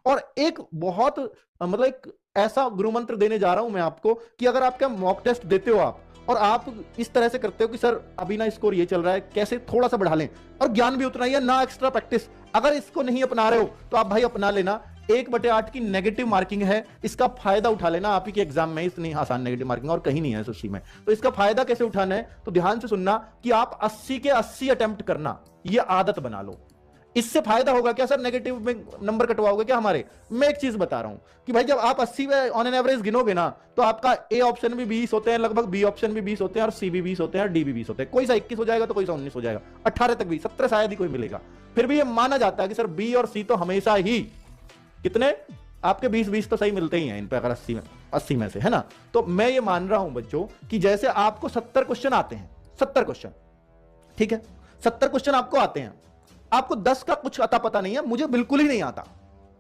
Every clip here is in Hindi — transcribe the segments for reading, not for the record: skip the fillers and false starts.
और एक बहुत मतलब एक ऐसा गुरु मंत्र देने जा रहा हूं मैं आपको कि अगर आपका मॉक टेस्ट देते हो आप और आप इस तरह से करते हो कि सर अभी ना स्कोर ये चल रहा है, कैसे थोड़ा सा बढ़ा लें, और ज्ञान भी उतना ही है ना, एक्स्ट्रा प्रैक्टिस, अगर इसको नहीं अपना रहे हो तो आप भाई अपना लेना। 1/8 की नेगेटिव मार्किंग है, इसका फायदा उठा लेना। आप ही के एग्जाम में इतनी आसान नेगेटिव मार्किंग और कहीं नहीं है सूची में। तो इसका फायदा कैसे उठाना है, तो ध्यान से सुनना कि आप 80 के 80 अटेम्प्ट करना, यह आदत बना लो। इससे फायदा होगा क्या सर, नेगेटिव में नंबर कटवाओगे क्या हमारे? मैं एक चीज बता रहा हूं कि भाई जब आप 80 में ऑन एन एवरेज गिनोगे ना, तो आपका ए ऑप्शन भी 20 होते हैं लगभग, बी ऑप्शन भी 20 होते हैं, और सी भी 20 होते हैं, और डी भी 20 होते हैं। कोई सा 21 हो जाएगा तो कोई सा 19 हो जाएगा, 18 तक भी, 17 शायद ही कोई मिलेगा। फिर भी ये माना जाता है कि सर बी और सी तो हमेशा ही कितने आपके 20-20 तो सही मिलते ही हैं इन पे, अगर 80 में से, है ना। तो मैं ये मान रहा हूं बच्चों कि जैसे आपको 70 क्वेश्चन आते हैं, 70 क्वेश्चन, ठीक है, 70 क्वेश्चन आपको आते हैं, आपको 10 का कुछ अता पता नहीं है, मुझे बिल्कुल ही नहीं आता।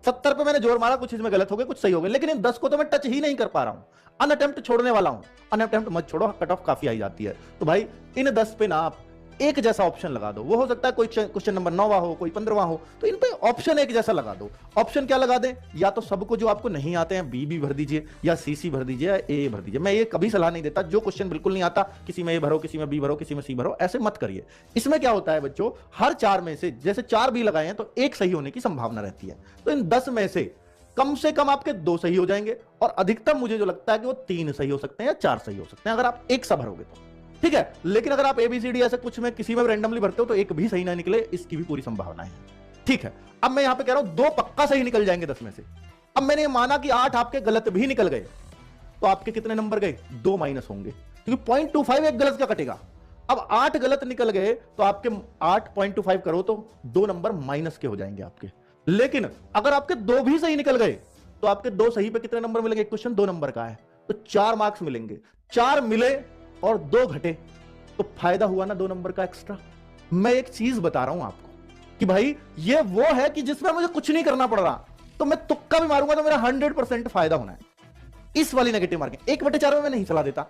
70 पे मैंने जोर मारा, कुछ इसमें गलत हो गए, कुछ सही हो गए, लेकिन इन 10 को तो मैं टच ही नहीं कर पा रहा हूं। अनअटेम्प्ट छोड़ने वाला हूं। अनअटेम्प्ट मत छोड़ो, कट ऑफ काफी आई जाती है। तो भाई इन 10 पे ना आप एक जैसा ऑप्शन लगा दो। वो हो सकता है कोई क्वेश्चन नंबर 9वां हो, कोई 15वां हो, तो इन पे ऑप्शन एक जैसा लगा दो। ऑप्शन क्या लगा दें, या तो सबको जो आपको नहीं आते हैं बी भर दीजिए, या सी भर दीजिए, या ए भर दीजिए। मैं ये कभी सलाह नहीं देता, जो क्वेश्चन बिल्कुल नहीं आता किसी में ए भरो, किसी में बी भरो, किसी में सी भरो, ऐसे मत करिए। इसमें क्या होता है बच्चों, हर 4 में से जैसे 4 बी लगाए हैं तो एक सही होने की संभावना रहती है। तो इन 10 में से कम आपके 2 सही हो जाएंगे, और अधिकतम मुझे जो लगता है कि वो 3 सही हो सकते हैं या 4 सही हो सकते हैं, अगर आप एक सा भरोगे तो, ठीक है। लेकिन अगर आप एबीसीडी ऐसे कुछ में किसी में रैंडमली भरते हो तो एक भी सही ना निकले, इसकी भी पूरी संभावना है, ठीक है। अब मैं यहां पे कह रहा हूं 2 पक्का सही निकल जाएंगे 10 में से। अब मैंने माना कि 8 आपके गलत भी निकल गए, तो आपके कितने नंबर गए, 2 माइनस होंगे, क्योंकि 0.25 एक गलत का कटेगा। अब 8 गलत निकल गए तो आपके 8.25 करो तो 2 नंबर माइनस के हो जाएंगे आपके। लेकिन अगर आपके 2 भी सही निकल गए तो आपके 2 सही पे कितने नंबर मिलेंगे, क्वेश्चन 2 नंबर का है तो 4 मार्क्स मिलेंगे। 4 मिले और 2 घटे तो फायदा हुआ ना 2 नंबर का एक्स्ट्रा। मैं एक चीज बता रहा हूं आपको कि भाई ये वो है कि जिसमें मुझे कुछ नहीं करना पड़ रहा, तो मैं तुक्का भी मारूंगा तो मेरा 100% फायदा होना है। इस वाली नेगेटिव मार्किंग 1/4 में मैं नहीं सलाह देता।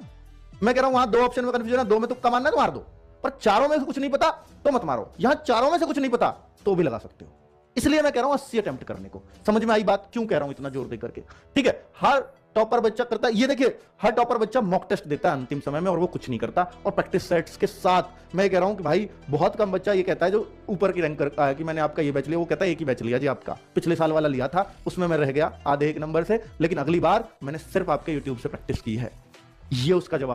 मैं कह रहा हूं वहां 2 ऑप्शन में कंफ्यूजन है, 2 में तुक्का मारना है तो मार दो, पर 4 में से कुछ नहीं पता तो मत मारो। यहां 4 में से कुछ नहीं पता तो भी लगा सकते हो। इसलिए मैं कह रहा हूं 80 अटेम्प्ट करने को। समझ में आई बात, क्यों कह रहा हूं इतना जोर दे करके, ठीक है। हर टॉपर बच्चा करता है, ये देखिए हर टॉपर बच्चा मॉक टेस्ट देता है अंतिम समय में और वो कुछ नहीं करता, और प्रैक्टिस सेट्स के साथ। मैं कह रहा हूं कि भाई बहुत कम बच्चा ये कहता है जो ऊपर की रैंक करता है कि मैंने आपका ये बैच लिया, वो कहता है एक ही बैच लिया जी आपका, पिछले साल वाला लिया था उसमें मैं रह गया आधे 1 नंबर से, लेकिन अगली बार मैंने सिर्फ आपके यूट्यूब से प्रैक्टिस की है। ये उसका जवाब